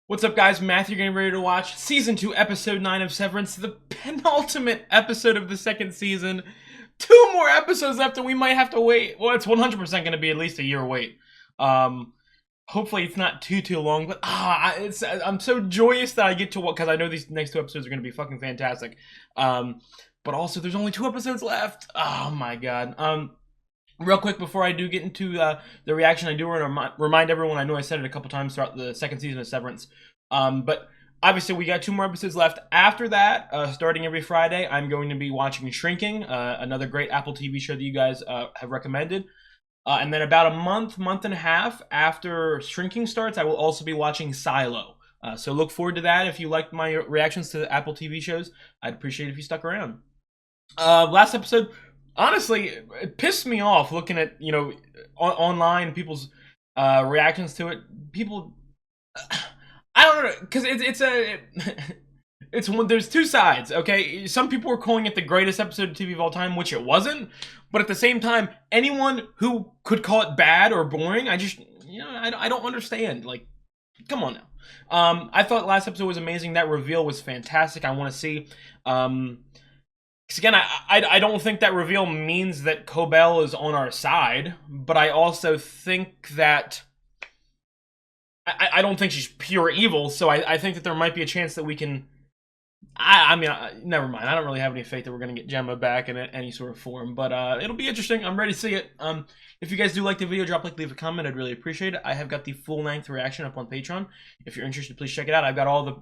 What's up, guys? Matthew getting ready to watch Season 2, Episode 9 of Severance, the penultimate episode of the second season. 2 more episodes left and we might have to wait. Well, it's 100% going to be at least a year wait. Hopefully it's not too long, but I'm so joyous that I get to watch, because I know these next 2 episodes are going to be fucking fantastic. But also, there's only 2 episodes left. Oh my god. Real quick, before I do get into the reaction, I do want to remind everyone, I know I said it a couple times throughout the second season of Severance, but obviously we got 2 more episodes left. After that, starting every Friday, I'm going to be watching Shrinking, another great Apple TV show that you guys have recommended. And then about a month and a half after Shrinking starts, I will also be watching Silo. So look forward to that. If you liked my reactions to the Apple TV shows, I'd appreciate it if you stuck around. Last episode, honestly, it pissed me off looking at, online people's reactions to it. People, I don't know, because it's one. There's 2 sides. Okay, some people were calling it the greatest episode of TV of all time, which it wasn't. But at the same time, anyone who could call it bad or boring, I just, I don't understand. Like, come on now. I thought last episode was amazing. That reveal was fantastic. I want to see. Because again, I don't think that reveal means that Cobell is on our side, but I also think that I don't think she's pure evil, so I think that there might be a chance that we can. I mean, never mind. I don't really have any faith that we're going to get Gemma back in any sort of form, but it'll be interesting. I'm ready to see it. If you guys do like the video, drop a like, leave a comment. I'd really appreciate it. I have got the full-length reaction up on Patreon. If you're interested, please check it out. I've got all the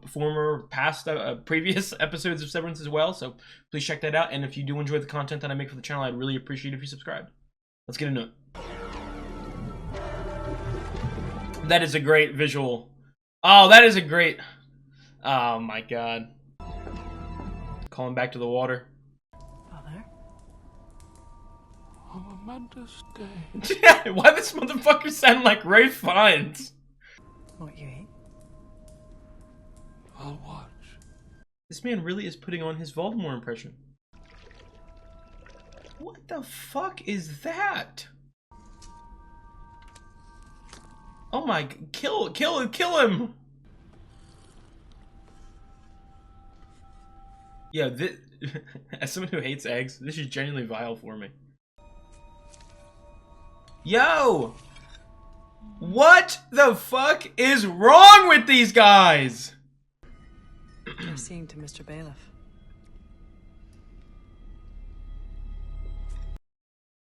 past, previous episodes of Severance as well, so please check that out. And if you do enjoy the content that I make for the channel, I'd really appreciate it if you subscribe. Let's get into it. That is a great visual. Oh, that is a great... Oh, my God. Calling back to the water. Father? I'm meant to stay. Why this motherfucker sound like Ray Fiennes? What you eat? I'll watch. This man really is putting on his Voldemort impression. What the fuck is that? Oh my, kill him! Yeah, as someone who hates eggs, this is genuinely vile for me. Yo! What the fuck is wrong with these guys? I'm seeing to Mr. Bailiff.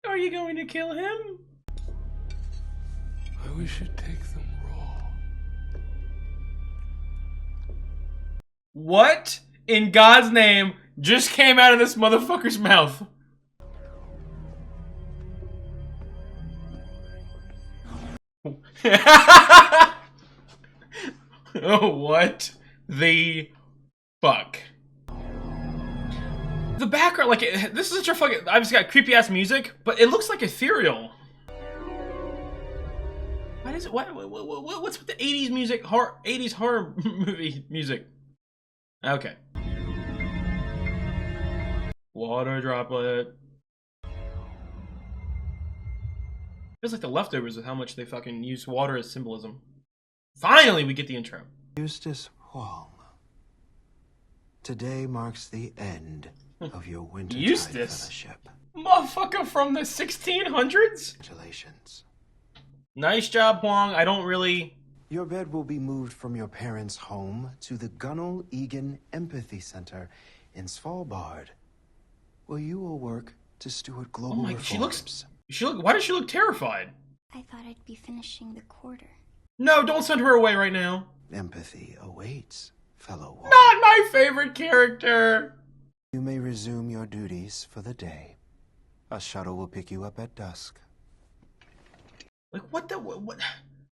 Are you going to kill him? We should take them raw. What in God's name just came out of this motherfucker's mouth? Oh, what the fuck? The background, like, this is such a fucking... I've just got creepy ass music, but it looks like ethereal. What is it? What's with the 80s music? 80s horror movie music. Okay. Water droplet. Feels like the Leftovers with how much they fucking use water as symbolism. Finally, we get the intro. Eustace Huang. Today marks the end of your wintertide Eustace? fellowship. Motherfucker from the 1600s? Congratulations. Nice job, Huang. I don't really... Your bed will be moved from your parents' home to the Gunnel Egan Empathy Center in Svalbard, where you will work to steward global Oh my... reforms. Why does she look terrified? I thought I'd be finishing the quarter. No, don't send her away right now. Empathy awaits, fellow Huang. Not my favorite character. You may resume your duties for the day. A shuttle will pick you up at dusk. Like, what?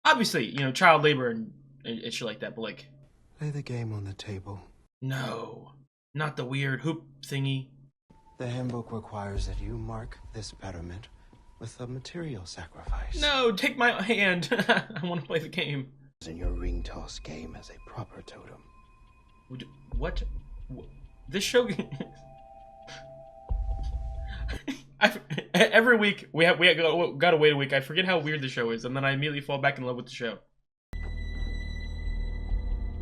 Obviously, child labor and shit like that, but like... Lay the game on the table. No. Not the weird hoop thingy. The handbook requires that you mark this betterment with a material sacrifice. No, take my hand. I want to play the game. In your ring toss game as a proper totem. What? This show... every week we gotta wait a week. I forget how weird the show is, and then I immediately fall back in love with the show.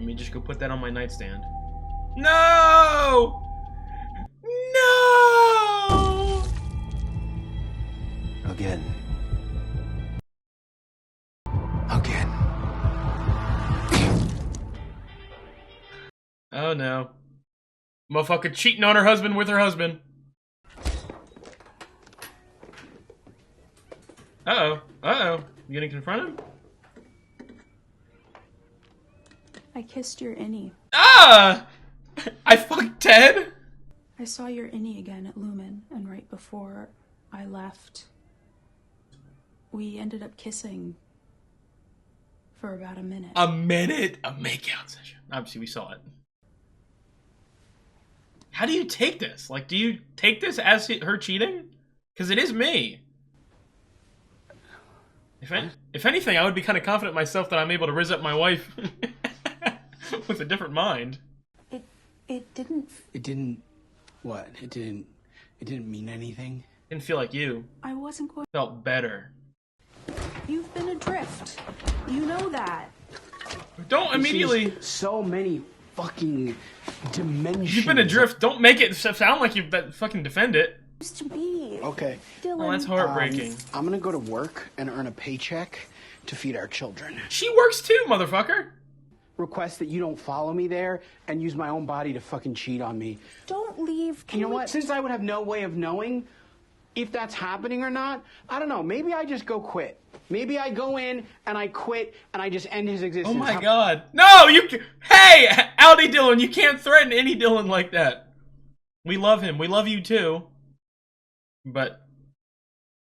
Let me just go put that on my nightstand. No! No! Again. Again. Oh no. Motherfucker cheating on her husband with her husband. Uh-oh. Uh-oh. You gonna confront him? I kissed your innie. Ah! I fucked Ted? I saw your innie again at Lumen, and right before I left, we ended up kissing for about a minute. A minute? A makeout session. Obviously, we saw it. How do you take this? Like, do you take this as her cheating? Because it is me. If anything, I would be kind of confident myself that I'm able to rizz up my wife with a different mind. It didn't. It didn't. What? It didn't mean anything. Didn't feel like you. I wasn't going. Felt better. You've been adrift. You know that. Don't immediately. So many fucking dimensions. You've been adrift. Don't make it sound like you fucking defend it. Used to be. Okay. Dylan. Oh, that's heartbreaking. I'm gonna go to work and earn a paycheck to feed our children. She works too, motherfucker. Request that you don't follow me there and use my own body to fucking cheat on me. Don't leave. You know what? Since I would have no way of knowing if that's happening or not, I don't know. Maybe I just go quit. Maybe I go in and I quit and I just end his existence. Oh my god. No, hey, Audi Dylan, you can't threaten any Dylan like that. We love him. We love you too. But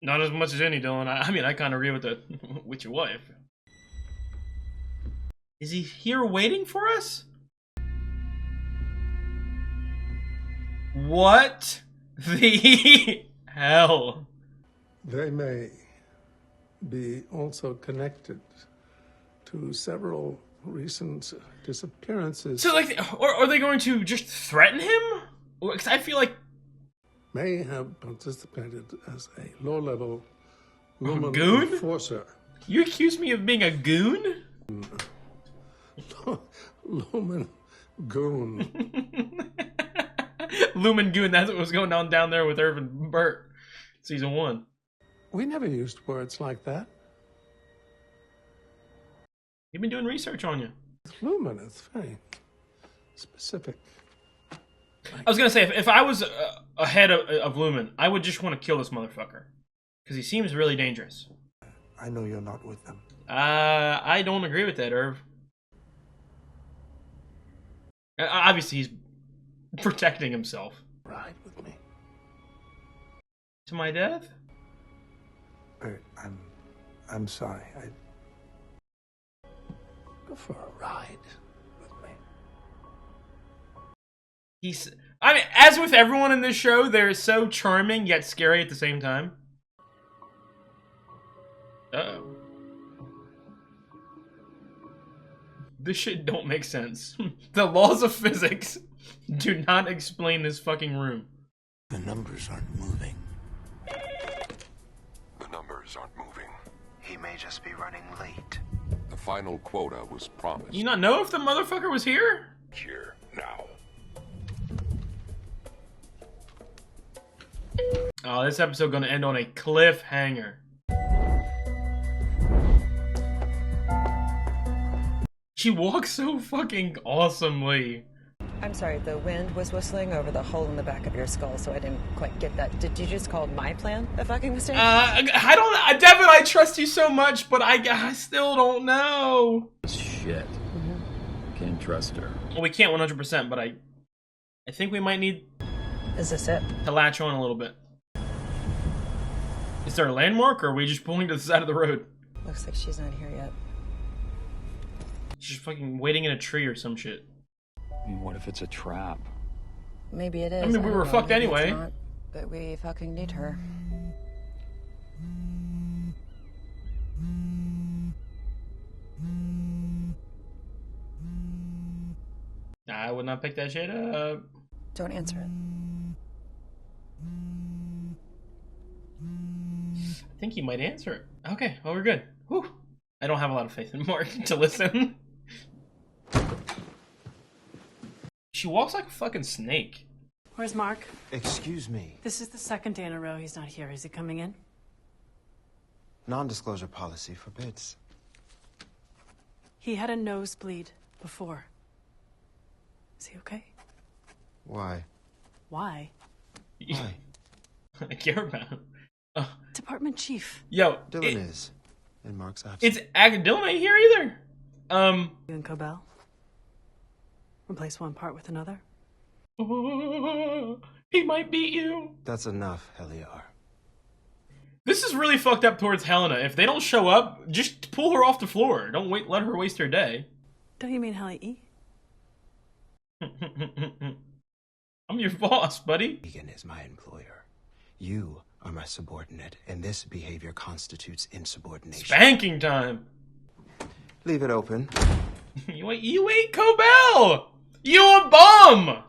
not as much as any Dylan. I mean, I kind of agree with your wife. Is he here waiting for us? What the hell? They may be also connected to several recent disappearances. So, like, or are they going to just threaten him? Because I feel like may have participated as a low-level Lumen goon? enforcer. You accuse me of being a goon? Lumen goon. Lumen goon, that's what was going on down there with Irvin Burt. Season 1. We never used words like that. You've been doing research on you. Lumen is very specific. I was gonna say, if I was ahead of Lumen, I would just want to kill this motherfucker. Because he seems really dangerous. I know you're not with them. I don't agree with that, Irv. Obviously, he's protecting himself. Ride with me. To my death? I'm sorry. Go for a ride with me. I mean, as with everyone in this show, they're so charming yet scary at the same time. Uh-oh. This shit don't make sense. The laws of physics do not explain this fucking room. The numbers aren't moving. The numbers aren't moving. He may just be running late. The final quota was promised. You not know if the motherfucker was here? Here, now. Oh, this episode gonna end on a cliffhanger. She walks so fucking awesomely. I'm sorry, the wind was whistling over the hole in the back of your skull, so I didn't quite get that. Did you just call my plan a fucking mistake? I don't, Devin, I trust you so much, but I still don't know. Shit. Can't trust her. Well, we can't 100%, but I think we might need Is this it? to latch on a little bit. Is there a landmark, or are we just pulling to the side of the road? Looks like she's not here yet. She's fucking waiting in a tree or some shit. I mean, what if it's a trap? Maybe it is. I mean, we don't were know. fucked Maybe it's anyway. not, but we fucking need her. I would not pick that shit up. Don't answer it. I think he might answer it. Okay, well, we're good. Whew. I don't have a lot of faith in Mark to listen. She walks like a fucking snake. Where's Mark? Excuse me. This is the second day in a row he's not here. Is he coming in? Non-disclosure policy forbids. He had a nosebleed before. Is he okay? Why? Why? Why? I care about him. Department chief. Yo, Dylan is in Mark's absence. It's Dylan ain't here either. You and Cobell? Replace one part with another? He might beat you. That's enough, Heliar. This is really fucked up towards Helena. If they don't show up, just pull her off the floor. Don't let her waste her day. Don't you mean Helly E? I'm your boss, buddy. Egan is my employer. You are my subordinate, and this behavior constitutes insubordination. Spanking time. Leave it open. You ain't Cobell. You a bum.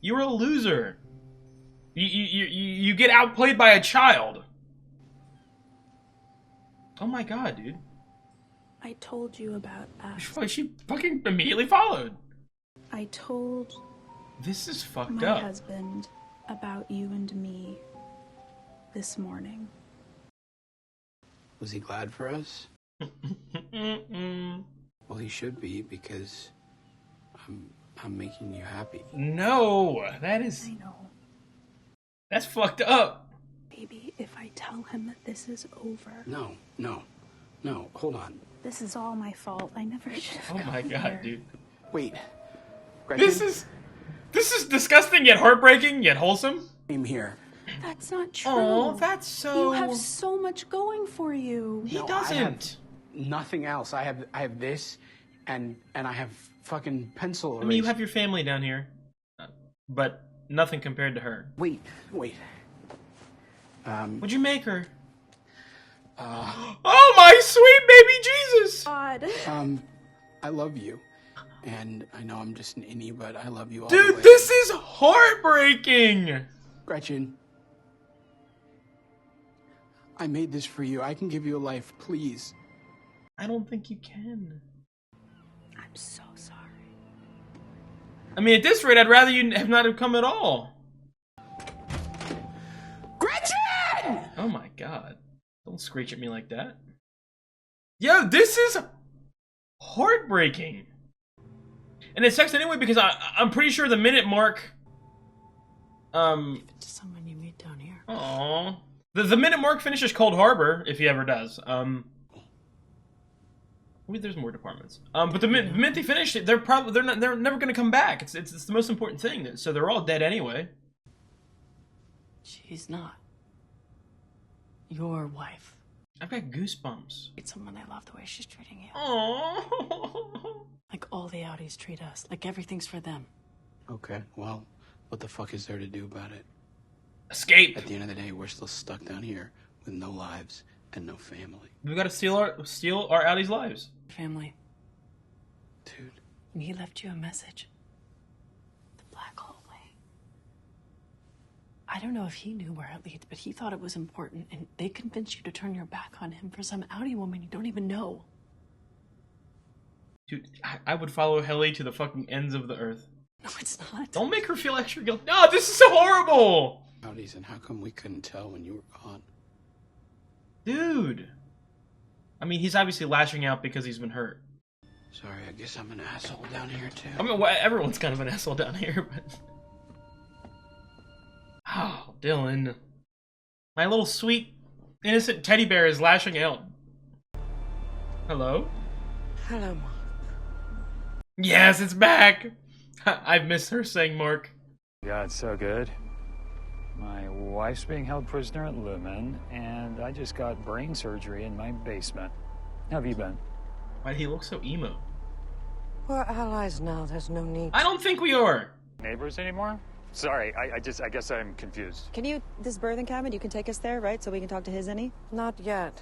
You're a loser. You get outplayed by a child. Oh my god, dude. I told you about us. She fucking immediately followed. I told This is fucked my up. husband about you and me this morning. Was he glad for us? Well, he should be, because I'm making you happy. No, that is... I know. That's fucked up. Baby, if I tell him that this is over. No, hold on. This is all my fault. I never should have Oh my come god, here. dude. Wait. Gretchen? This is disgusting yet heartbreaking yet wholesome. I'm here. That's not true. Oh, that's so... You have so much going for you. He No, doesn't. I have nothing else. I have this, and I have fucking pencil erase. I mean, you have your family down here, but nothing compared to her. Wait. What'd you make her? Oh my sweet baby Jesus! God. I love you, and I know I'm just an innie, but I love you all the Dude, way. this is heartbreaking! Gretchen, I made this for you. I can give you a life, please. I don't think you can. I'm so sorry. I mean, at this rate, I'd rather you have not have come at all. Gretchen! Oh my god. Don't screech at me like that. Yo, this is heartbreaking. And it sucks anyway because I'm pretty sure the minute mark... Give it to someone you meet down here. Aww. The minute Mark finishes Cold Harbor, if he ever does, maybe there's more departments. But the minute they finish it, they're never gonna come back. It's the most important thing. So they're all dead anyway. She's not. Your wife. I've got goosebumps. It's someone I love the way she's treating you. Aww. Like all the Audis treat us. Like everything's for them. Okay, well, what the fuck is there to do about it? Escape. At the end of the day, we're still stuck down here with no lives and no family. We've got to steal our Audie's lives. Family. Dude. And he left you a message. The black hallway. I don't know if he knew where it leads, but he thought it was important, and they convinced you to turn your back on him for some Audi woman you don't even know. Dude, I would follow Helly to the fucking ends of the earth. No, it's not. Don't make her feel extra guilty. No, this is so horrible! Audis, and how come we couldn't tell when you were gone? Dude. I mean, he's obviously lashing out because he's been hurt. Sorry, I guess I'm an asshole down here, too. I mean, everyone's kind of an asshole down here, but... Oh, Dylan. My little sweet, innocent teddy bear is lashing out. Hello? Hello, Mom. Yes, it's back! I've missed her saying Mark. Yeah, it's so good. My wife's being held prisoner at Lumen, and I just got brain surgery in my basement. How have you been? Why do he look so emo? We're allies now. There's no need. I don't think we are. Neighbors anymore? Sorry, I guess I'm confused. Can you, this birthing cabin, you can take us there, right? So we can talk to his innie? Not yet.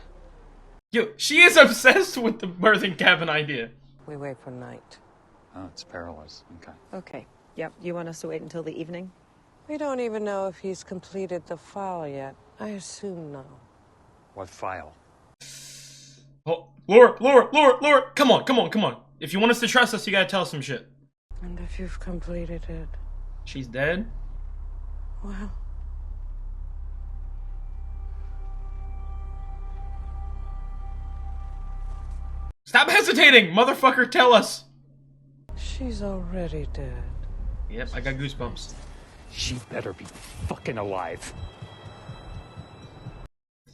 Yo, she is obsessed with the birthing cabin idea. We wait for night. Oh, it's perilous. Okay. Okay. Yep. You want us to wait until the evening? We don't even know if he's completed the file yet. I assume no. What file? Oh, Laura! Come on! If you want us to trust us, you gotta tell us some shit. And if you've completed it, She's dead? well, Stop hesitating! Motherfucker, tell us! she's already dead. Yep, I got goosebumps. She better be fucking alive.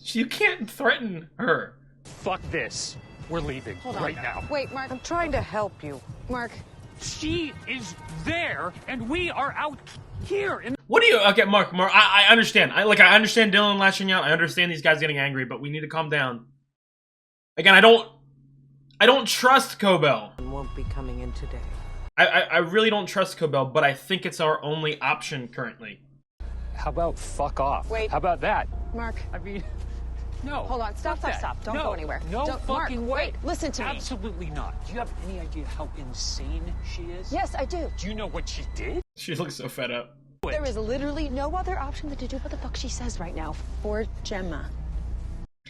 You can't threaten her. Fuck this. We're leaving right now. Wait, Mark, I'm trying to help you. Mark. She is there, and we are out here. What do you... Okay, Mark, I understand. I understand Dylan lashing out. I understand these guys getting angry, but we need to calm down. Again, I don't trust Cobell. Won't be coming in today. I really don't trust Cobell, but I think it's our only option currently. How about fuck off? Wait. How about that? Mark. I mean, no. Hold on. Stop. Don't No, go anywhere. No Don't, fucking Mark, way. Wait, listen to me. Absolutely not. Do you have any idea how insane she is? Yes, I do. Do you know what she did? She looks so fed up. There is literally no other option than to do what the fuck she says right now for Gemma.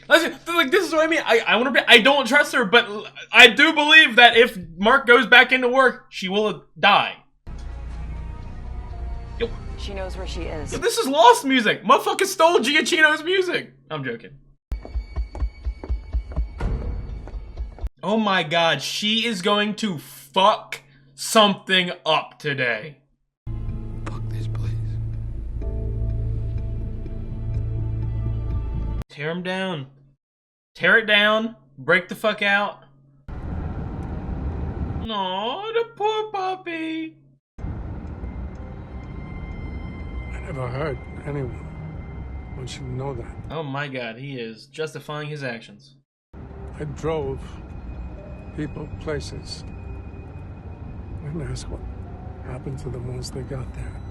Listen, like, this is what I mean. I don't trust her, but I do believe that if Mark goes back into work, she will die. Yo, She knows where she is. this is Lost music. Motherfucker stole Giacchino's music. I'm joking. Oh my god, she is going to fuck something up today. Fuck this place. Tear him down. Tear it down. Break the fuck out. No, the poor puppy. I never hurt anyone. I want you to know that. Oh my god, he is justifying his actions. I drove people, places. I didn't ask what happened to them once they got there.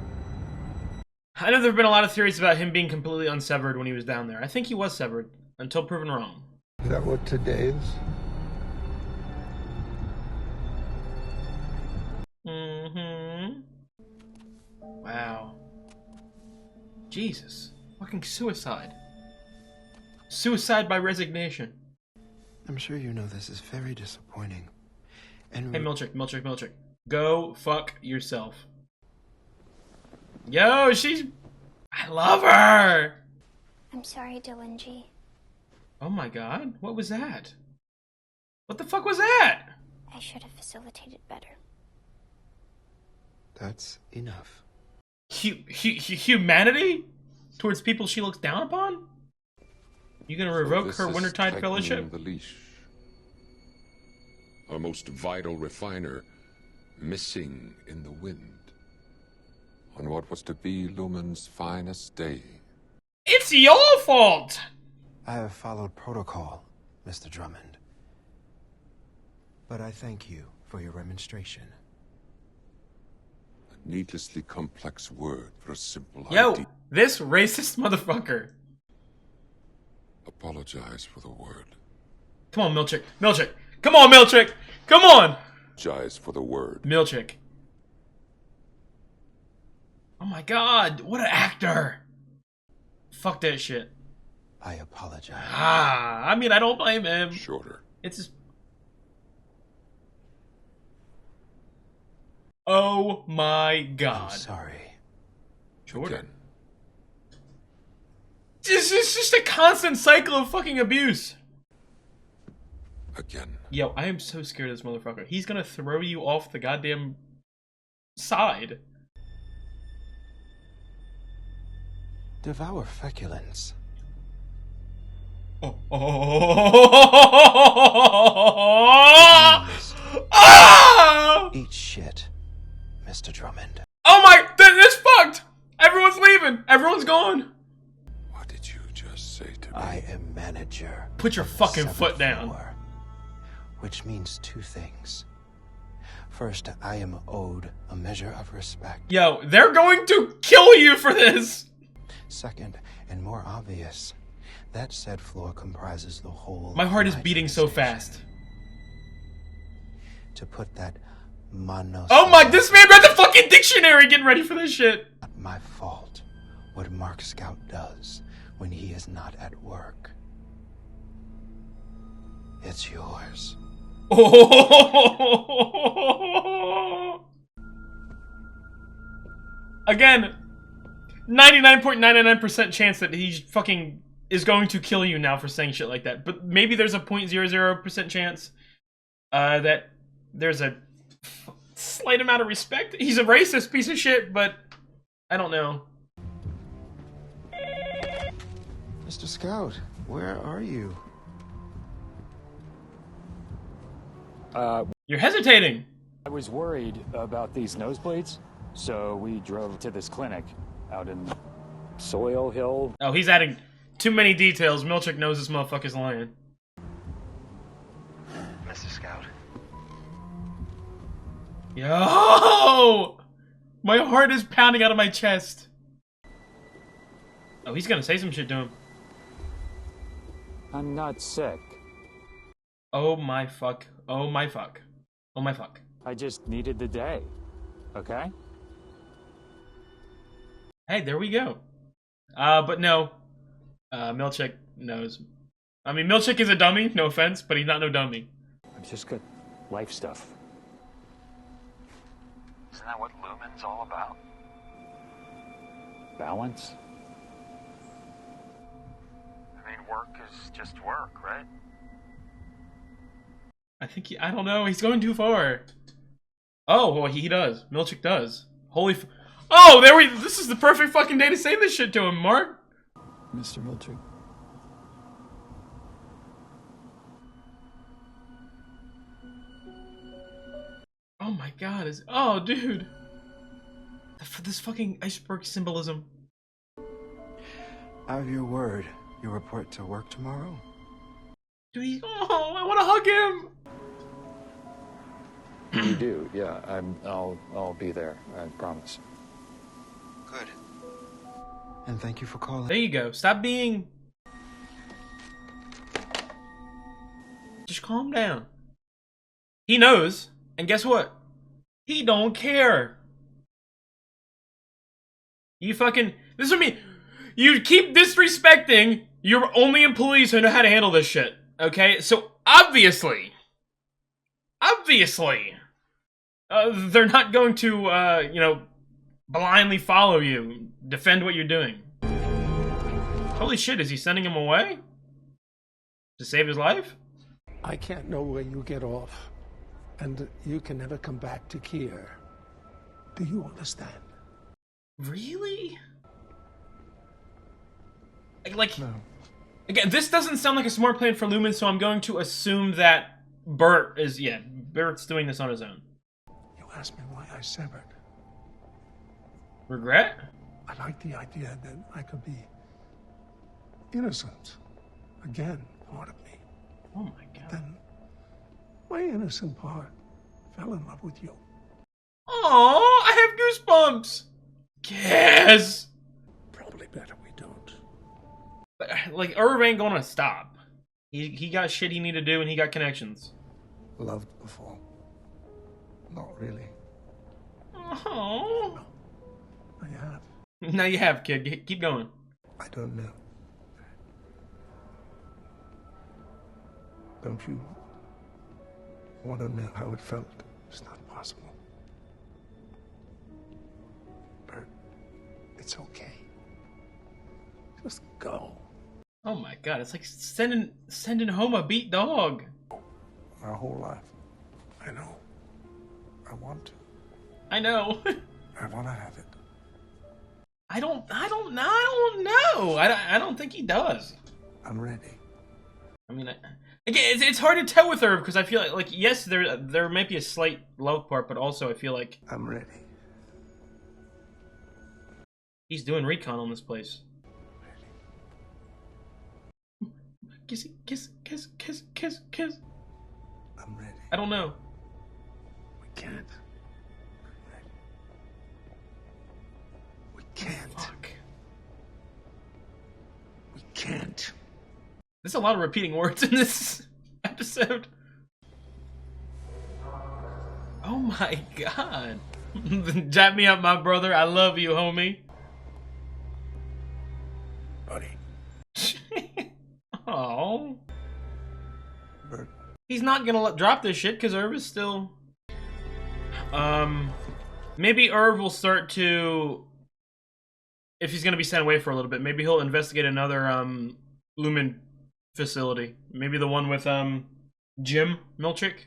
I know there have been a lot of theories about him being completely unsevered when he was down there. I think he was severed, until proven wrong. Is that what today is? Mm-hmm. Wow. Jesus. Fucking suicide. Suicide by resignation. I'm sure you know this is very disappointing. And Hey, Milchick. Go fuck yourself. Yo, she's... I love her! I'm sorry, Dylan G. Oh my god, what was that? What the fuck was that? I should have facilitated better. that's enough. Humanity? Towards people she looks down upon? You gonna revoke her Wintertide Fellowship? The leash. Our most vital refiner missing in the wind. On what was to be Lumen's finest day. It's your fault! I have followed protocol, Mr. Drummond. But I thank you for your remonstration. A needlessly complex word for a simple Yo, idea. this racist motherfucker. Apologize for the word. Come on, Milchick. Come on, Milchick! Come on! Apologize for the word. Milchick. Oh my god, what an actor! Fuck that shit. I apologize. I mean, I don't blame him. Shorter. It's just... Oh my god. I'm sorry. Shorter. Again. It's just a constant cycle of fucking abuse. Again. Yo, I am so scared of this motherfucker. He's gonna throw you off the goddamn side. Devour feculence. Eat shit, Mr. Drummond. Oh my, this fucked! Everyone's leaving. Everyone's gone. What did you just say to me? I am manager. Put your of the fucking 7th foot down. floor, which means two things. First, I am owed a measure of respect. Yo, they're going to kill you for this. Second, and more obvious, that said floor comprises the whole. My heart is of beating so organization. fast. To put that mono. Oh my, this man read the fucking dictionary getting ready for this shit. Not my fault. What Mark Scout does when he is not at work. It's yours. Oh! Again, 99.99% chance that he fucking is going to kill you now for saying shit like that. But maybe there's a 0.00% chance that there's a slight amount of respect. He's a racist piece of shit, but I don't know. Mr. Scout, where are you? You're hesitating. I was worried about these nosebleeds, so we drove to this clinic out in Soil Hill. Oh, he's adding too many details. Milchick knows this motherfucker's lying. Mr. Scout. Yo! My heart is pounding out of my chest. Oh, he's gonna say some shit to him. I'm not sick. Oh my fuck. Oh my fuck. Oh my fuck. I just needed the day. Okay? Hey, there we go. But no. Milchick knows. I mean, Milchick is a dummy, no offense, but he's not no dummy. I've just got life stuff. Isn't that what Lumen's all about? Balance? I mean, work is just work, right? I think I don't know, he's going too far. Oh, well, he does. Milchick does. Holy oh, this is the perfect fucking day to say this shit to him, Mark. Mr. Milchick. Oh my god, oh, dude. This fucking iceberg symbolism. I have your word. You report to work tomorrow? Dude, oh, I want to hug him. You do, yeah. I'll be there. I promise. Good. And thank you for calling. There you go. Stop being. Just calm down. He knows, and guess what? He don't care. You fucking. This is what I mean. You keep disrespecting your only employees who know how to handle this shit. Okay, so obviously, they're not going to, you know, blindly follow you, defend what you're doing. Holy shit, is he sending him away? To save his life? I can't know where you get off, and you can never come back to Kier. Do you understand? Really? Like, No. Again, this doesn't sound like a smart plan for Lumen, so I'm going to assume that Bert is, yeah, Bert's doing this on his own. You asked me why I severed. Regret? I like the idea that I could be innocent again, part of me. Oh my god. Then my innocent part fell in love with you. Oh, I have goosebumps. Yes. Probably better we don't. But, like, Irv ain't gonna stop. He got shit he need to do, and he got connections. Loved before. Not really. Oh. I have. Now you have, kid. Keep going. I don't know. Don't you want to know how it felt? It's not possible. Bert, it's okay. Just go. Oh my god, it's like sending home a beat dog. Our whole life. I know. I want to. I know. I want to have it. I don't know. I don't think he does. I'm ready. I mean, again, it's hard to tell with Irv because I feel like yes, there might be a slight love part, but also I feel like I'm ready. he's doing recon on this place. Kiss, kiss, kiss, kiss, kiss, kiss. I'm ready. I don't know. We can't. We can't. Fuck. We can't. There's a lot of repeating words in this episode. Oh my god. Jab me up, my brother. I love you, homie. Buddy. Oh. Bert, He's not gonna drop this shit because Irv is still. Maybe Irv will start to. If he's gonna be sent away for a little bit, maybe he'll investigate another Lumen facility. Maybe the one with Jim Milchick.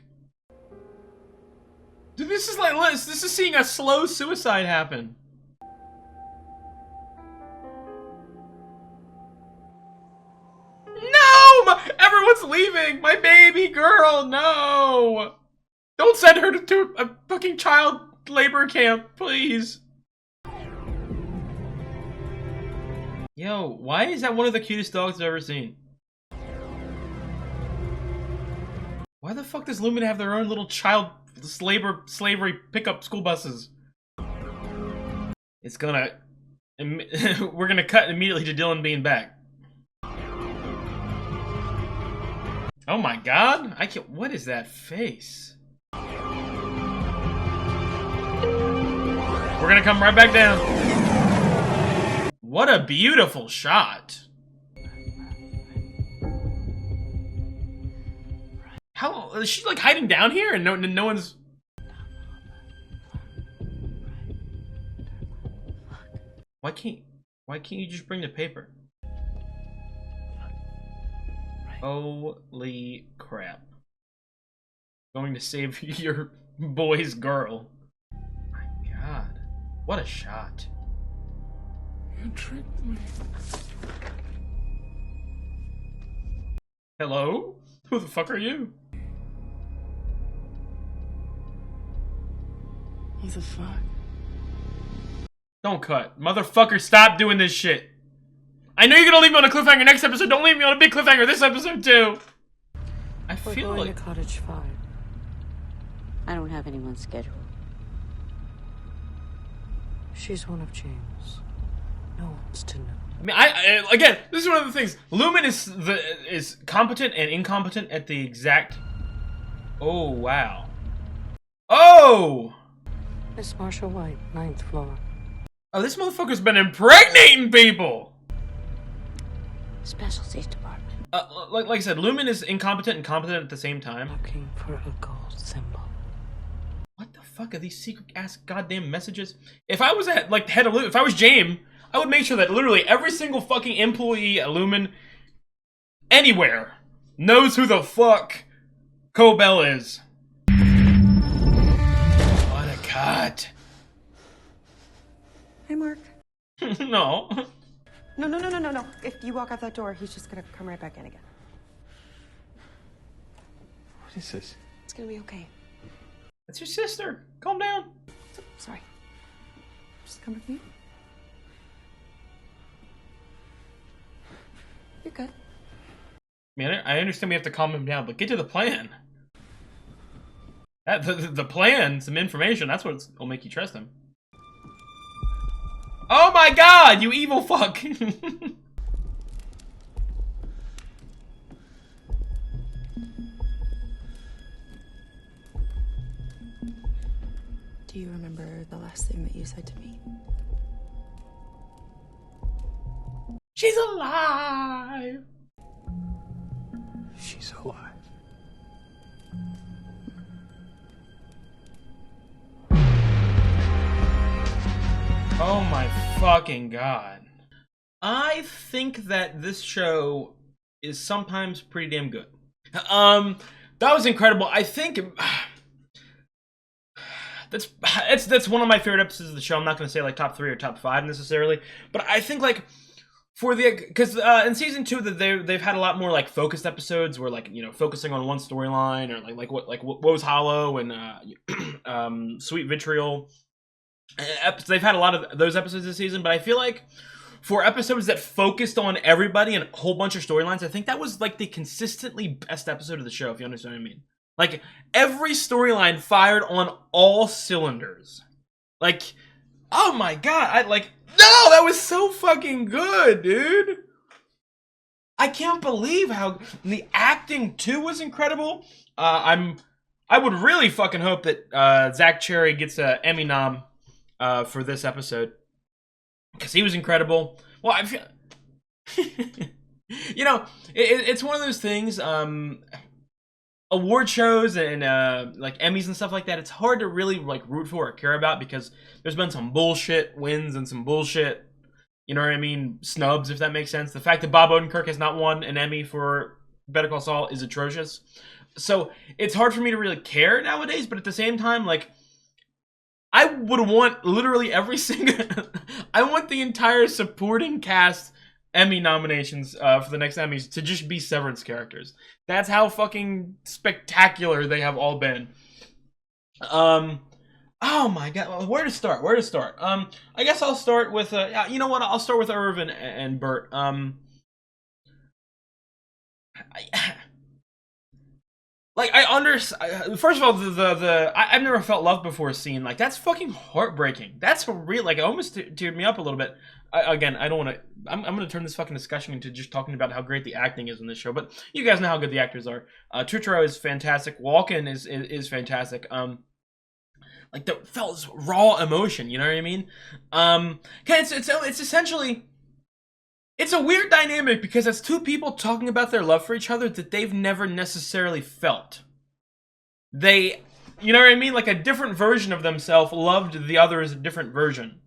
Dude, this is like this is seeing a slow suicide happen. No! Everyone's leaving! My baby girl, no! Don't send her to a fucking child labor camp, please. Yo, why is that one of the cutest dogs I've ever seen? Why the fuck does Lumen have their own little child slavery pickup school buses? It's gonna... We're gonna cut immediately to Dylan being back. Oh my god! I can't... What is that face? We're gonna come right back down. What a beautiful shot. How is she like hiding down here and no one's... Why can't you just bring the paper? Holy crap. Going to save your boy's girl. My god. What a shot. You tricked me. Hello? Who the fuck are you? What the fuck? Don't cut. Motherfucker, stop doing this shit. I know you're gonna leave me on a cliffhanger next episode. Don't leave me on a big cliffhanger this episode too. I We're feel going like... to Cottage 5. I don't have anyone scheduled. She's one of James. No one's to know. I mean, I again, this is one of the things. Lumen is competent and incompetent at the exact... Oh, wow. Oh! Miss Marshall White, 9th floor. Oh, this motherfucker's been impregnating people! Specialties department. Like I said, Lumen is incompetent and competent at the same time. Looking for a gold symbol. What the fuck are these secret-ass goddamn messages? If I was at, like, head of Lumen, if I was James, I would make sure that literally every single fucking employee at Lumen, anywhere, knows who the fuck Cobell is. What a cut. Hey, Mark. No. No. If you walk out that door, he's just gonna come right back in again. What is this? It's gonna be okay. That's your sister. Calm down. Sorry. Just come with me. You're good. Man, I understand we have to calm him down, but get to the plan. The plan, some information, that's what will make you trust him. Oh my god, you evil fuck! Do you remember the last thing that you said to me? She's alive! She's alive. Oh my fucking god. I think that this show is sometimes pretty damn good. That was incredible. I think that's one of my favorite episodes of the show. I'm not gonna say like top 3 or top 5 necessarily, but I think like for the because in season 2 that they've had a lot more like focused episodes where like, you know, focusing on one storyline or like what was Hollow and Sweet Vitriol. They've had a lot of those episodes this season, but I feel like for episodes that focused on everybody and a whole bunch of storylines, I think that was like the consistently best episode of the show, if you understand what I mean. Like, every storyline fired on all cylinders. Like, oh my god, no, that was so fucking good, dude. I can't believe how the acting too was incredible. I would really fucking hope that Zach Cherry gets an Emmy nom for this episode, because he was incredible. Well, I feel, you know, it's one of those things. award shows and like Emmys and stuff like that, it's hard to really like root for or care about because there's been some bullshit wins and some bullshit, you know what I mean, snubs, if that makes sense. The fact that Bob Odenkirk has not won an Emmy for Better Call Saul is atrocious. So it's hard for me to really care nowadays, but at the same time, like, I would want literally every single... I want the entire supporting cast Emmy nominations for the next Emmys to just be Severance characters. That's how fucking spectacular they have all been. Oh my god, where to start? I guess I'll start with you know what? I'll start with Irv and Bert. Like, first of all, I've never felt love before a scene. Like, that's fucking heartbreaking. That's real, like, it almost teared me up a little bit. Again, I don't want to, I'm going to turn this fucking discussion into just talking about how great the acting is in this show, but you guys know how good the actors are. Turturro is fantastic. Walken is fantastic. Like, the felt raw emotion, you know what I mean? It's essentially... It's a weird dynamic because it's two people talking about their love for each other that they've never necessarily felt. They, you know what I mean? Like a different version of themselves loved the other as a different version.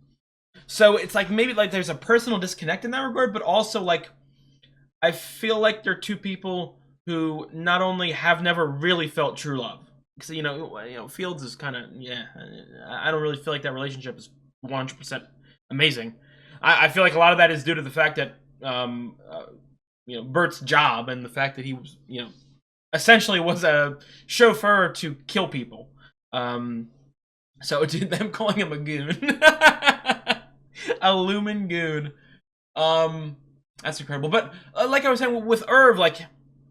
So it's like maybe like there's a personal disconnect in that regard, but also like I feel like they're two people who not only have never really felt true love. Because, you know, Fields is kind of, yeah, I don't really feel like that relationship is 100% amazing. I feel like a lot of that is due to the fact that, you know, Bert's job and the fact that he was, you know, essentially was a chauffeur to kill people. So dude, them calling him a goon, a lumen goon, that's incredible. But like I was saying with Irv, like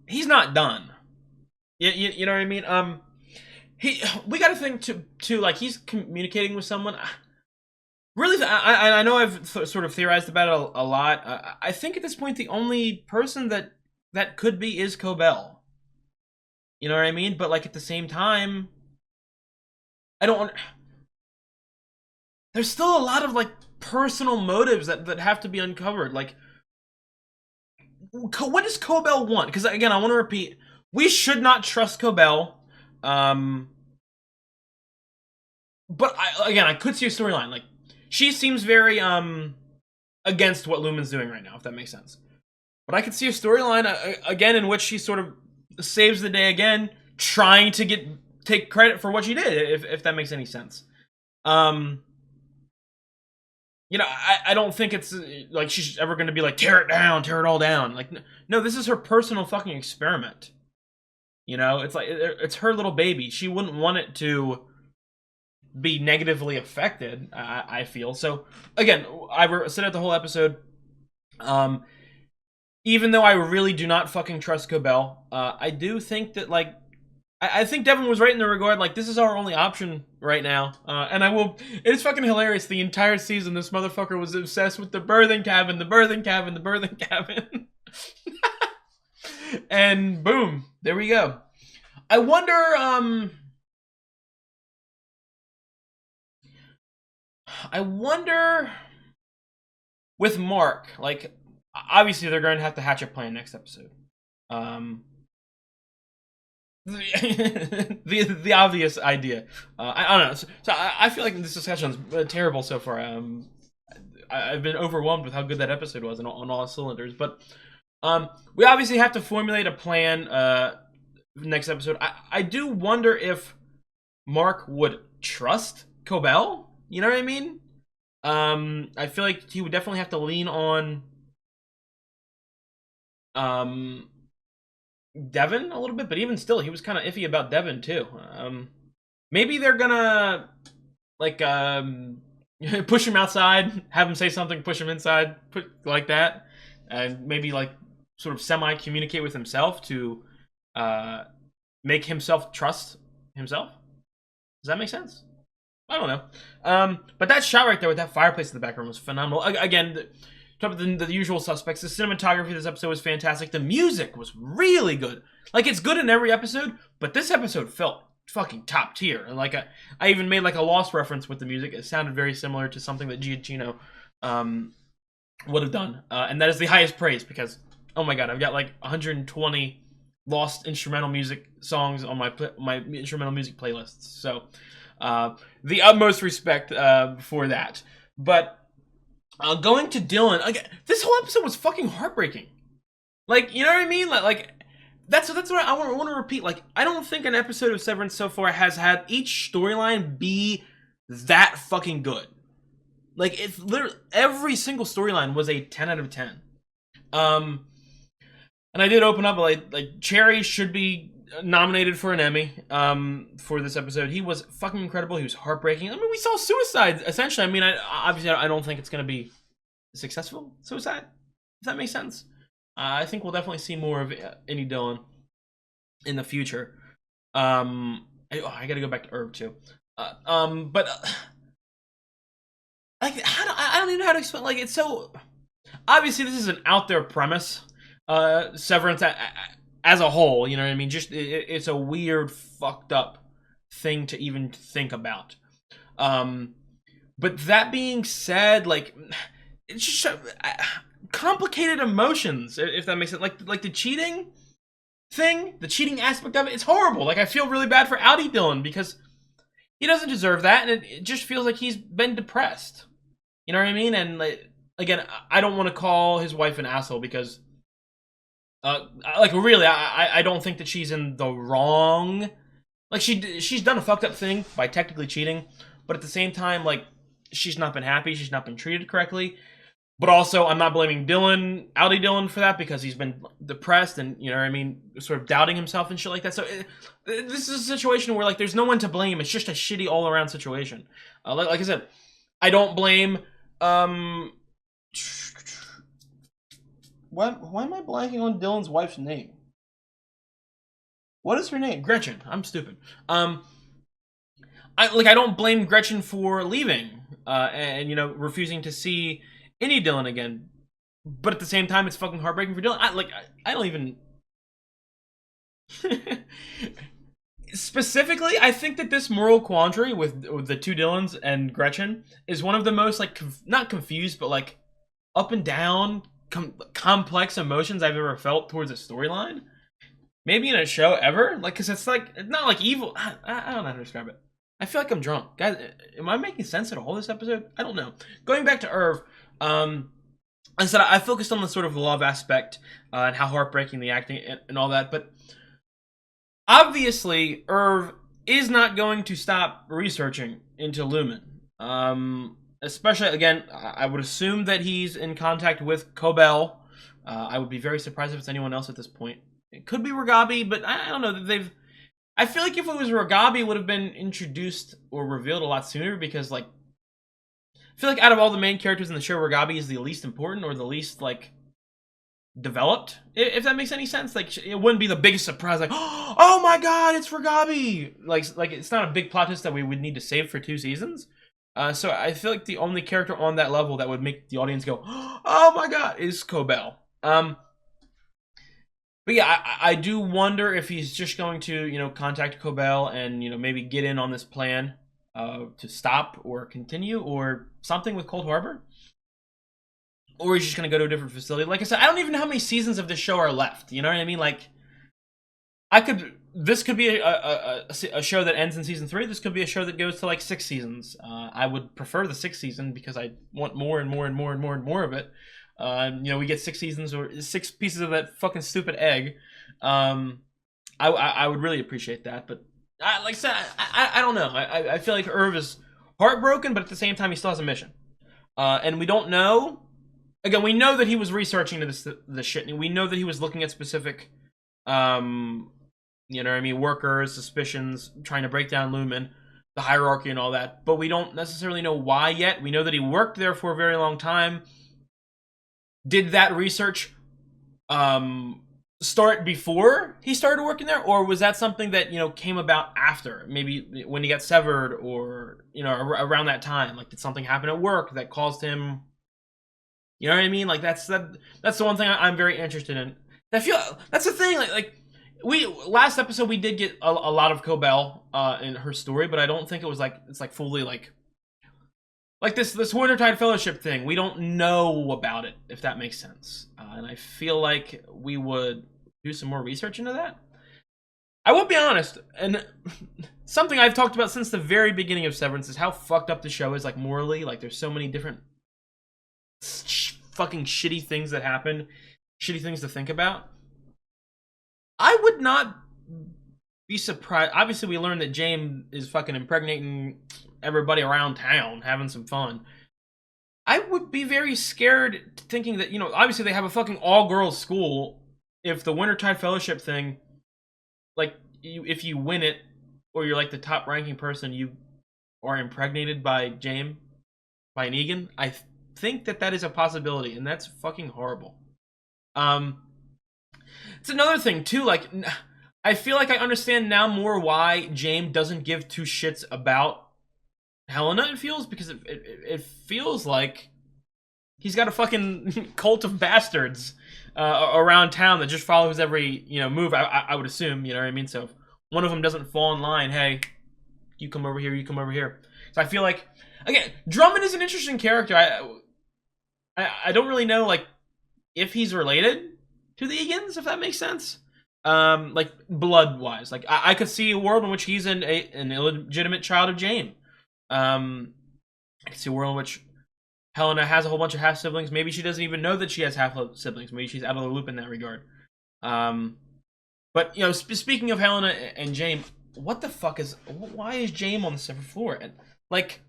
he's not done. You know what I mean? We got to think to like he's communicating with someone. Really, I know I've sort of theorized about it a lot. I think at this point the only person that could be is Cobell. You know what I mean? But like at the same time, I don't want... There's still a lot of like personal motives that have to be uncovered. Like, what does Cobell want? Because again, I want to repeat, we should not trust Cobell. But I could see a storyline like. She seems very against what Lumen's doing right now, if that makes sense. But I could see a storyline again in which she sort of saves the day again, trying to take credit for what she did, if that makes any sense. You know, I don't think it's like she's ever going to be like tear it all down. Like no, this is her personal fucking experiment. You know, it's like it's her little baby. She wouldn't want it to be negatively affected, I feel. So, again, I said it the whole episode. Even though I really do not fucking trust Cobell, I do think that, like, I think Devin was right in the regard, like, this is our only option right now. And it's fucking hilarious. The entire season, this motherfucker was obsessed with the birthing cabin. And boom, there we go. I wonder, with Mark, like, obviously they're going to have to hatch a plan next episode. The obvious idea. I don't know. So I feel like this discussion is terrible so far. I've been overwhelmed with how good that episode was on all cylinders. But we obviously have to formulate a plan next episode. I do wonder if Mark would trust Cobell. You know what I mean? I feel like he would definitely have to lean on Devin a little bit, but even still, he was kind of iffy about Devin too. Maybe they're gonna like push him outside, have him say something, push him inside, like that, and maybe like sort of semi-communicate with himself to make himself trust himself. Does that make sense? I don't know. But that shot right there with that fireplace in the background was phenomenal. Again, talk about the usual suspects. The cinematography of this episode was fantastic. The music was really good. Like, it's good in every episode, but this episode felt fucking top tier. And like, I even made like a Lost reference with the music. It sounded very similar to something that Giacchino would have done. And that is the highest praise because, oh my god, I've got like 120 lost instrumental music songs on my instrumental music playlists. So the utmost respect for that. But going to Dylan again, this whole episode was fucking heartbreaking. Like, you know what I mean? Like that's what I want to repeat. Like, I don't think an episode of Severance so far has had each storyline be that fucking good. Like, it's literally every single storyline was a 10 out of 10. And I did open up like Cherry should be nominated for an Emmy for this episode. He was fucking incredible. He was heartbreaking. I mean, we saw suicide essentially. I mean, obviously I don't think it's going to be successful suicide, if that makes sense. I think we'll definitely see more of Indy Dillon in the future. I got to go back to Irv too. But like, I don't even know how to explain. Like, it's so obviously this is an out there premise. Severance as a whole, you know what I mean? Just it's a weird, fucked up thing to even think about. But that being said, like, it's just complicated emotions, if that makes sense. Like the cheating thing, the cheating aspect of it, it's horrible. Like, I feel really bad for Audi Dillon because he doesn't deserve that, and it just feels like he's been depressed. You know what I mean? And like, again, I don't want to call his wife an asshole because, like, really, I don't think that she's in the wrong. Like, she's done a fucked up thing by technically cheating, but at the same time, like, she's not been happy, she's not been treated correctly. But also, I'm not blaming Audi Dillon for that because he's been depressed and, you know what I mean, sort of doubting himself and shit like that. So this is a situation where, like, there's no one to blame. It's just a shitty all-around situation. Like I said, I don't blame... Why am I blanking on Dylan's wife's name? What is her name? Gretchen. I'm stupid. I don't blame Gretchen for leaving and you know, refusing to see Indy Dillon again. But at the same time, it's fucking heartbreaking for Dylan. I don't even... Specifically, I think that this moral quandary with the two Dylans and Gretchen is one of the most, like, not confused, but, like, up and down, complex emotions I've ever felt towards a storyline. Maybe in a show ever. Like, because it's, like, it's not, like, evil. I don't know how to describe it. I feel like I'm drunk. Guys, am I making sense at all this episode? I don't know. Going back to Irv, I said I focused on the sort of love aspect and how heartbreaking the acting and all that, but obviously Irv is not going to stop researching into Lumen. Especially, again, I would assume that he's in contact with Cobell. I would be very surprised if it's anyone else at this point. It could be Ragabi, but I don't know. I feel like if it was Ragabi, it would have been introduced or revealed a lot sooner because, like, I feel like out of all the main characters in the show, Ragabi is the least important or the least, like, developed, if that makes any sense. Like, it wouldn't be the biggest surprise, like, oh my god, it's Ragabi! Like it's not a big plot twist that we would need to save for 2 seasons. So I feel like the only character on that level that would make the audience go, oh my god, is Cobell. But yeah, I do wonder if he's just going to, you know, contact Cobell and, you know, maybe get in on this plan to stop or continue or something with Cold Harbor. Or he's just going to go to a different facility. Like I said, I don't even know how many seasons of this show are left. You know what I mean? Like, this could be a show that ends in season 3. This could be a show that goes to, like, 6 seasons. I would prefer the 6th season because I want more and more and more and more and more of it. You know, we get 6 seasons or 6 pieces of that fucking stupid egg. I would really appreciate that. But like I said, I don't know. I feel like Irv is heartbroken, but at the same time, he still has a mission. And we don't know. Again, we know that he was researching this shit. And we know that he was looking at specific, you know what I mean, workers, suspicions, trying to break down Lumen, the hierarchy and all that. But we don't necessarily know why yet. We know that he worked there for a very long time. Did that research start before he started working there, or was that something that, you know, came about after? Maybe when he got severed, or, you know, around that time. Like, did something happen at work that caused him? You know what I mean? Like, that's the one thing I'm very interested in. I feel that's the thing. Like we last episode we did get a lot of Cobell in her story, but I don't think it was like it's like fully like this Wintertide Fellowship thing. We don't know about it, if that makes sense. And I feel like we would do some more research into that. I will be honest, and something I've talked about since the very beginning of Severance is how fucked up the show is, like, morally. Like, there's so many different fucking shitty things that happen, shitty things to think about. I would not be surprised. Obviously, we learned that James is fucking impregnating everybody around town, having some fun. I would be very scared thinking that, you know, obviously they have a fucking all-girls school. If the Wintertide Fellowship thing, like, if you win it, or you're like the top-ranking person, you are impregnated by James, by an Egan, I think that is a possibility, and that's fucking horrible. It's another thing, too, like, I feel like I understand now more why James doesn't give two shits about Helena, it feels, because it feels like he's got a fucking cult of bastards around town that just follows every, you know, move, I would assume, you know what I mean? So if one of them doesn't fall in line, hey, you come over here, you come over here. So I feel like, again, Drummond is an interesting character. I don't really know, like, if he's related to the Egans, if that makes sense. Like, blood-wise. Like, I could see a world in which he's an illegitimate child of James. I can see a world in which Helena has a whole bunch of half-siblings. Maybe she doesn't even know that she has half-siblings. Maybe she's out of the loop in that regard. But, you know, speaking of Helena and James, what the fuck is... Why is James on the 7th floor? And, like...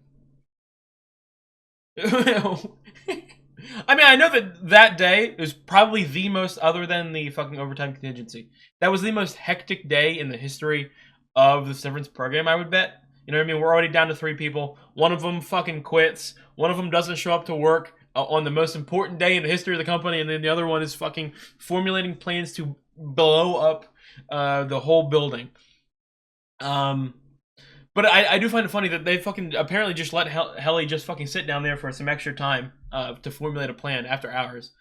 I mean, I know that day is probably the most, other than the fucking overtime contingency, that was the most hectic day in the history of the Severance program, I would bet. You know what I mean? We're already down to 3 people. One of them fucking quits. One of them doesn't show up to work on the most important day in the history of the company, and then the other one is fucking formulating plans to blow up the whole building. But I do find it funny that they fucking apparently just let Helly just fucking sit down there for some extra time to formulate a plan after hours.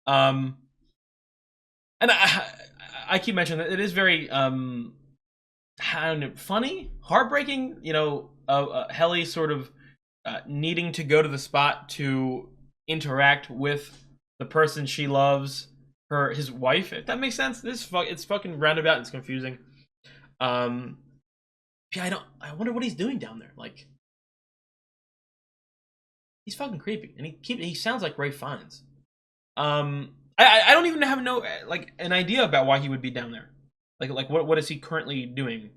And I keep mentioning that it is very I don't know, funny, heartbreaking, you know, Helly sort of needing to go to the spot to interact with the person she loves, his wife, if that makes sense. It's fucking roundabout and it's confusing. Yeah, I wonder what he's doing down there. Like, he's fucking creepy, and he sounds like Ray Fiennes. I don't even have an idea about why he would be down there. Like what is he currently doing?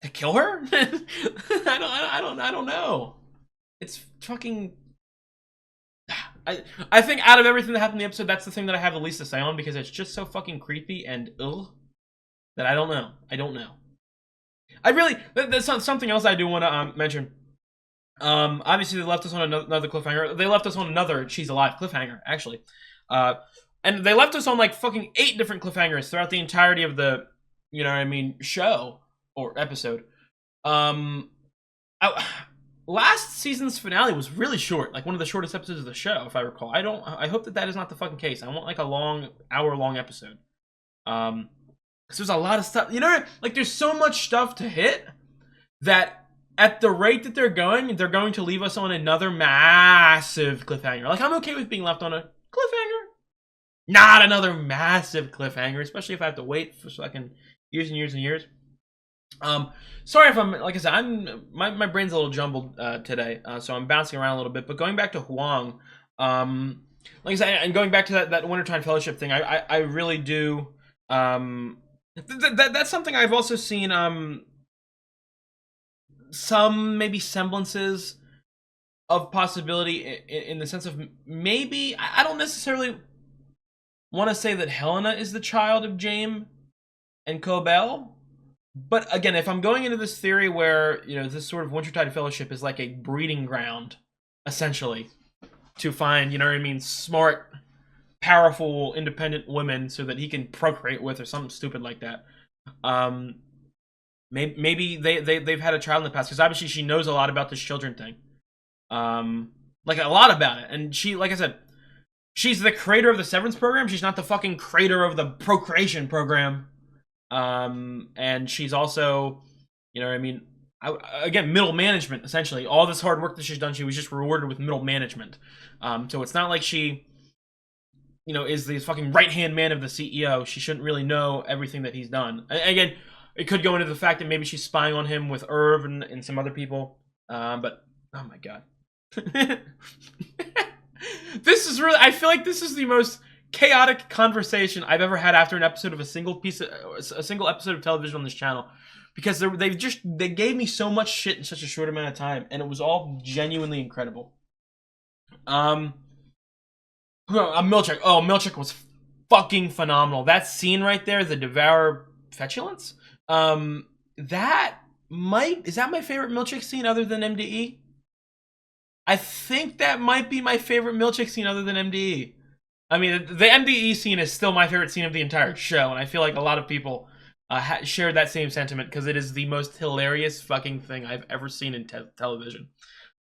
To kill her? I don't know. It's fucking. I think out of everything that happened in the episode, that's the thing that I have the least to say on, because it's just so fucking creepy and that I don't know. That's not something else I do want to mention. Obviously they left us on another cliffhanger. They left us on another She's Alive cliffhanger, actually. And they left us on like fucking 8 different cliffhangers throughout the entirety of the, you know what I mean, show or episode. Last season's finale was really short, like one of the shortest episodes of the show, if I recall. I hope that is not the fucking case. I want like a long, hour-long episode. Because there's a lot of stuff, you know, like there's so much stuff to hit that at the rate that they're going to leave us on another massive cliffhanger. Like, I'm okay with being left on a cliffhanger, not another massive cliffhanger, especially if I have to wait for fucking years and years and years. Sorry if I'm, like I said, my brain's a little jumbled today, so I'm bouncing around a little bit. But going back to Huang, like I said, and going back to that Wintertime Fellowship thing, I really do. That's something I've also seen some maybe semblances of possibility in the sense of maybe I don't necessarily want to say that Helena is the child of James and Cobell, but again, if I'm going into this theory where, you know, this sort of Wintertide Fellowship is like a breeding ground essentially to find, you know what I mean, smart, powerful, independent women so that he can procreate with, or something stupid like that. Maybe they've had a child in the past, because obviously she knows a lot about this children thing, like a lot about it. And she, like I said, she's the creator of the Severance program. She's not the fucking creator of the procreation program. And she's also, you know what I mean, again, middle management, essentially. All this hard work that she's done, she was just rewarded with middle management. So it's not like she is the fucking right-hand man of the CEO. She shouldn't really know everything that he's done. Again, it could go into the fact that maybe she's spying on him with Irv and some other people. But, oh my god. This is really, I feel like this is the most chaotic conversation I've ever had after an episode of a single episode of television on this channel. Because they gave me so much shit in such a short amount of time, and it was all genuinely incredible. Milchick. Oh, Milchick was fucking phenomenal. That scene right there, the Devour Fetulence. Is that my favorite Milchick scene other than MDE? I think that might be my favorite Milchick scene other than MDE. I mean, the MDE scene is still my favorite scene of the entire show, and I feel like a lot of people shared that same sentiment because it is the most hilarious fucking thing I've ever seen in television.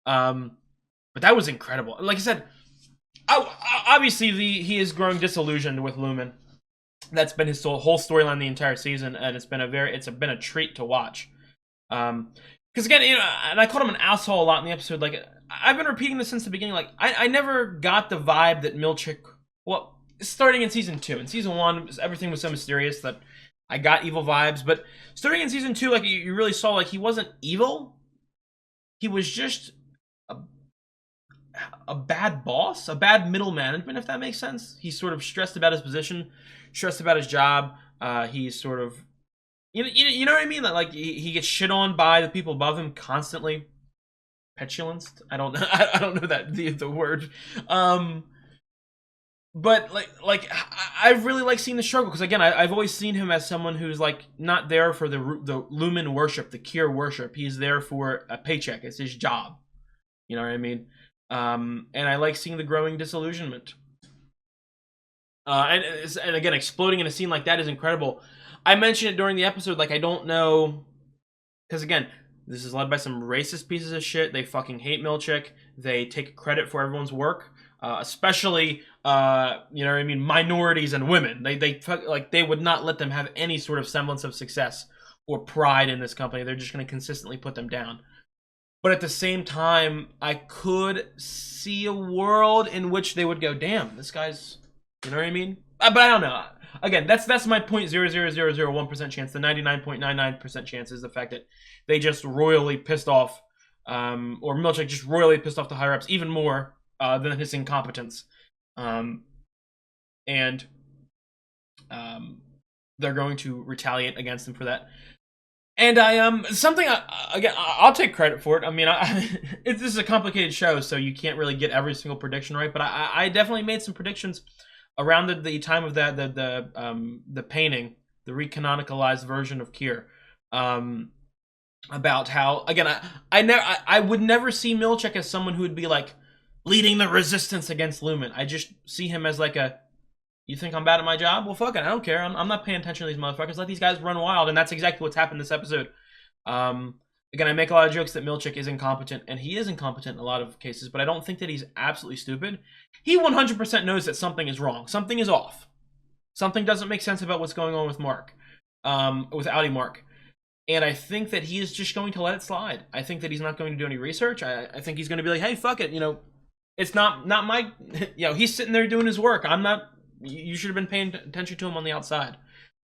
But that was incredible. Like I said, obviously he is growing disillusioned with Lumen. That's been his whole storyline the entire season, and it's been a treat to watch. Because again, and I called him an asshole a lot in the episode. Like, I've been repeating this since the beginning. Like, I never got the vibe that Milchick. Well, starting in season 2. In season 1, everything was so mysterious that I got evil vibes. But starting in season 2, like, you really saw, like, he wasn't evil. He was just a bad boss, a bad middle management, if that makes sense. He's sort of stressed about his position, stressed about his job. He's sort of, you know what I mean? Like, he gets shit on by the people above him constantly. Petulance? I don't know. I don't know that the word. But like I really like seeing the struggle because again, I've always seen him as someone who's like not there for the Lumen worship, the Kier worship. He's there for a paycheck. It's his job. You know what I mean? And I like seeing the growing disillusionment. And again, exploding in a scene like that is incredible. I mentioned it during the episode, like I don't know, because again, this is led by some racist pieces of shit. They fucking hate Milchick. They take credit for everyone's work, especially you know what I mean, minorities and women. They would not let them have any sort of semblance of success or pride in this company. They're just going to consistently put them down. But at the same time, I could see a world in which they would go, damn, this guy's, you know what I mean? But I don't know. Again, that's my 0.00001% chance. The 99.99% chance is the fact that they just royally pissed off, or Milchick just royally pissed off the higher-ups even more than his incompetence. And they're going to retaliate against him for that. And I'll take credit for it. I mean, this is a complicated show, so you can't really get every single prediction right. But I definitely made some predictions around the time of that the painting, the recanonicalized version of Kier, about how again I would never see Milchick as someone who would be like leading the resistance against Lumen. I just see him as like you think I'm bad at my job? Well, fuck it, I don't care. I'm not paying attention to these motherfuckers. Let these guys run wild, and that's exactly what's happened this episode. Again, I make a lot of jokes that Milchick is incompetent, and he is incompetent in a lot of cases, but I don't think that he's absolutely stupid. He 100% knows that something is wrong. Something is off. Something doesn't make sense about what's going on with Mark, with Audi Mark. And I think that he is just going to let it slide. I think that he's not going to do any research. I think he's going to be like, hey, fuck it, it's not my, he's sitting there doing his work. I'm not, you should have been paying attention to him on the outside.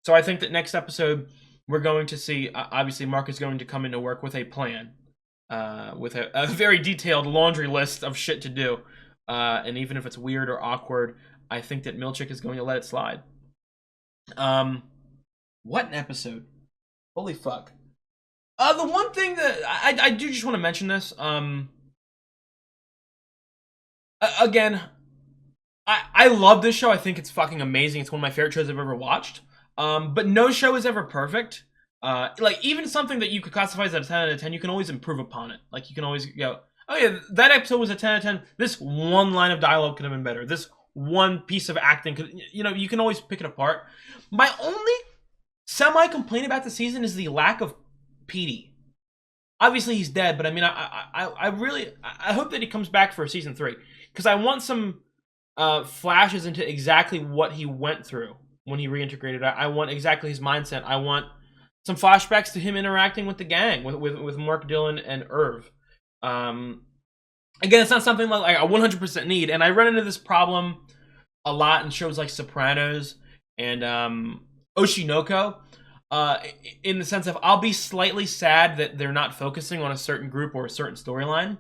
So I think that next episode, we're going to see, obviously, Mark is going to come into work with a plan, with a very detailed laundry list of shit to do. And even if it's weird or awkward, I think that Milchick is going to let it slide. What an episode. Holy fuck. The one thing that, I do just want to mention this, again, I love this show. I think it's fucking amazing. It's one of my favorite shows I've ever watched. But no show is ever perfect. Like, even something that you could classify as a 10 out of 10, you can always improve upon it. Like, you can always go, oh yeah, that episode was a 10 out of 10. This one line of dialogue could have been better. This one piece of acting could, you can always pick it apart. My only semi-complaint about the season is the lack of Petey. Obviously, he's dead, but I mean, I really hope that he comes back for season 3. Because I want some flashes into exactly what he went through when he reintegrated. I want exactly his mindset. I want some flashbacks to him interacting with the gang, with Mark Dillon and Irv. Again, it's not something like I 100% need, and I run into this problem a lot in shows like Sopranos and Oshinoko, in the sense of I'll be slightly sad that they're not focusing on a certain group or a certain storyline,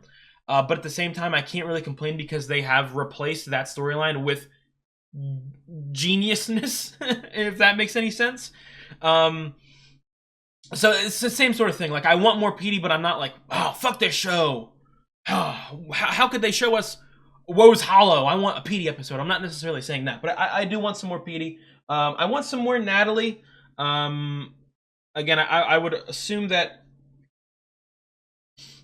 but at the same time I can't really complain because they have replaced that storyline with geniusness, if that makes any sense. So it's the same sort of thing. Like, I want more PD, but I'm not like, oh, fuck this show. How could they show us Woe's Hollow? I want a PD episode. I'm not necessarily saying that, but I do want some more PD. I want some more Natalie. Again, I would assume that...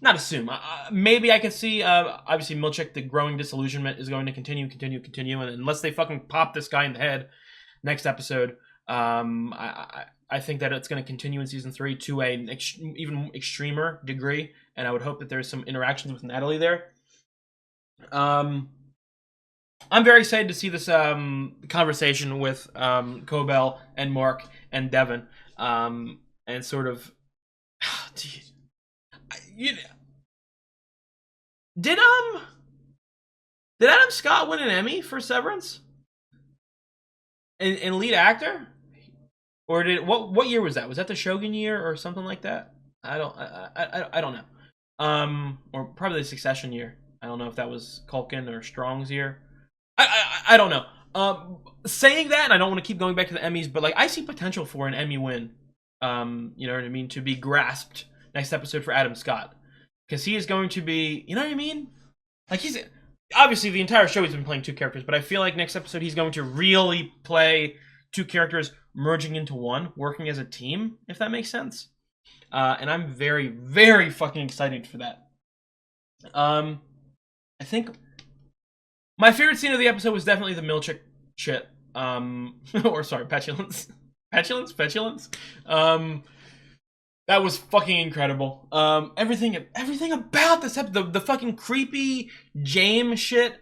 Not assume. Maybe I could see, obviously, Milchick, the growing disillusionment is going to continue, and unless they fucking pop this guy in the head next episode, I think that it's going to continue in season 3 to an even extremer degree, and I would hope that there's some interactions with Natalie there. I'm very excited to see this conversation with Cobell and Mark and Devin, and sort of... Did Adam Scott win an Emmy for Severance? In lead actor? Or did what year was that? Was that the Shogun year or something like that? I don't know. Or probably the Succession year. I don't know if that was Culkin or Strong's year. I don't know. Saying that, and I don't want to keep going back to the Emmys, but like I see potential for an Emmy win. You know what I mean, to be grasped next episode for Adam Scott, because he is going to be, you know what I mean? Like, he's obviously the entire show he's been playing 2 characters, but I feel like next episode he's going to really play 2 characters merging into one, working as a team, if that makes sense. And I'm very, very fucking excited for that. I think my favorite scene of the episode was definitely the Milchick shit. Or sorry, petulance. Petulance? That was fucking incredible. Everything about this episode, the fucking creepy James shit,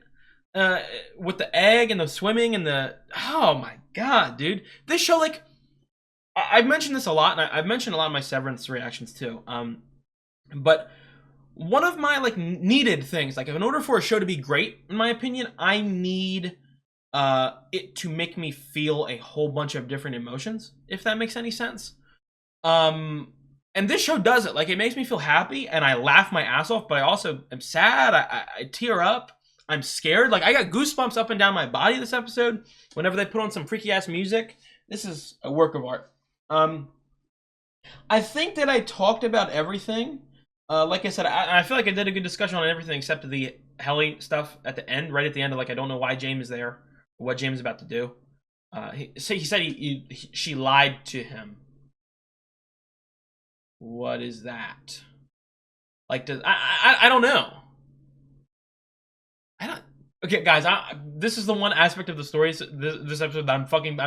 with the egg and the swimming and the... Oh my god, dude. This show, like... I've mentioned this a lot, and I've mentioned a lot of my Severance reactions too. But one of my, like, needed things, like, in order for a show to be great, in my opinion, I need it to make me feel a whole bunch of different emotions, if that makes any sense. And this show does it. Like, it makes me feel happy, and I laugh my ass off, but I also am sad. I tear up. I'm scared. Like, I got goosebumps up and down my body this episode whenever they put on some freaky-ass music. This is a work of art. I think that I talked about everything. Like I said, I feel like I did a good discussion on everything except the Helly stuff at the end, right at the end. Like, I don't know why James is there, or what James is about to do. He said she lied to him. What is that? Like, I don't know. Okay, guys, this is the one aspect of the story, this episode, that I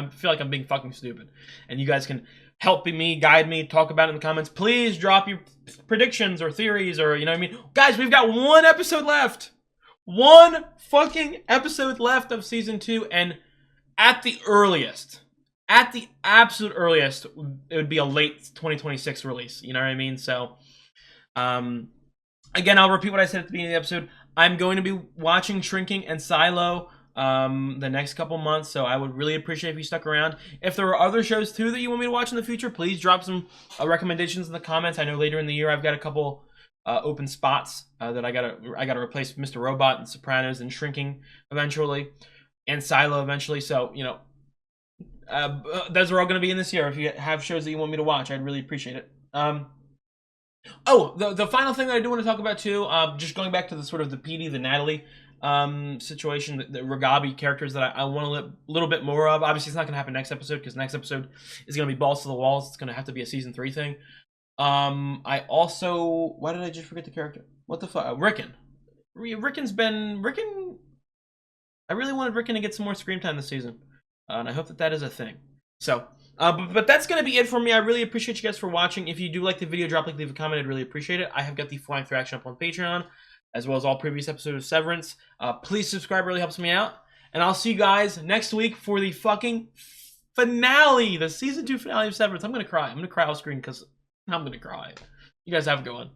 feel like I'm being fucking stupid. And you guys can help me, guide me, talk about it in the comments. Please drop your predictions or theories, or, you know what I mean? Guys, we've got 1 episode left. 1 fucking episode left of season 2, and at the absolute earliest, it would be a late 2026 release. You know what I mean? So, again, I'll repeat what I said at the beginning of the episode. I'm going to be watching Shrinking and Silo the next couple months, so I would really appreciate if you stuck around. If there are other shows too that you want me to watch in the future, please drop some recommendations in the comments. I know later in the year I've got a couple open spots that I gotta replace Mr. Robot and Sopranos and Shrinking eventually, and Silo eventually. So, you know, those are all going to be in this year. If you have shows that you want me to watch, I'd really appreciate it. Oh, the final thing that I do want to talk about too, just going back to the sort of the PD, the Natalie situation, the Ragabi characters that I want a little bit more of. Obviously, it's not going to happen next episode, because next episode is going to be balls to the walls. It's going to have to be a season 3 thing. I also... Why did I just forget the character? What the fuck? Rickon. Rickon... I really wanted Rickon to get some more screen time this season. And I hope that is a thing. So... but that's going to be it for me. I really appreciate you guys for watching. If you do like the video, drop a like, leave a comment. I'd really appreciate it. I have got the Flying Through Action up on Patreon, as well as all previous episodes of Severance. Please subscribe. It really helps me out. And I'll see you guys next week for the fucking finale, the season 2 finale of Severance. I'm going to cry. I'm going to cry off screen because I'm going to cry. You guys have a good one.